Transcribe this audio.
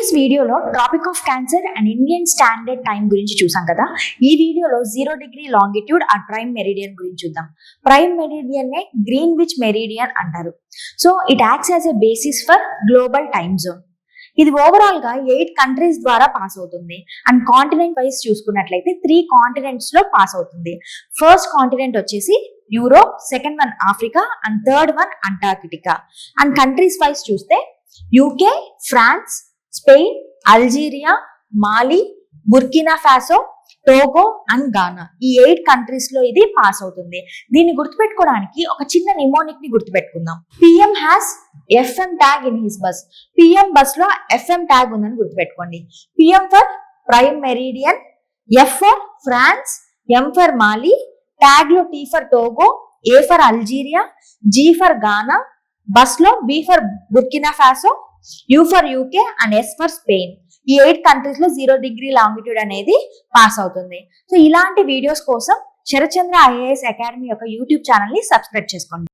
Previous వీడియోలో tropic of cancer and Indian standard time గురించి చూసాం కదా. ఈ వీడియోలో 0 degree longitude and prime meridian గురించి చూద్దాం. ప్రైమ్ మెరిడియన్ నే గ్రీన్విచ్ మెరిడియన్ అంటారు. So it acts as a basis for global time zone. ఇది ఓవరాల్ గా 8 కంట్రీస్ ద్వారా పాస్ అవుతుంది. అండ్ కాంటినెంట్ వైజ్ చూసుకున్నట్లయితే 3 కాంటినెంట్స్ లో పాస్ అవుతుంది. ఫస్ట్ కాంటినెంట్ వచ్చేసి Europe, second one Africa and third one Antarctica. And countries wise చూస్తే UK, France, Spain, Algeria, Mali, Burkina Faso, Togo and Ghana. ఈ 8 countries లో ఇది పాస్ అవుతుంది. దీన్ని గుర్తుపెట్టుకోవడానికి ఒక చిన్న నిమోనిక్ ని గుర్తుపెట్టుకుందాం. PM has FM tag in his bus. PM bus లో ఎఫ్ఎం ట్యాగ్ ఉందని గుర్తుపెట్టుకోండి. PM for prime meridian, F for France, M for Mali, tag లో T for Togo, A for Algeria, G for Ghana, bus లో B for Burkina Faso, U for UK and S for Spain. ఈ 8 countries లో 0 degree longitude అనేది pass అవుతుంది. So ఇలాంటి videos కోసం Sharathchandra IAS academy యొక్క YouTube channel ని subscribe చేసుకోండి.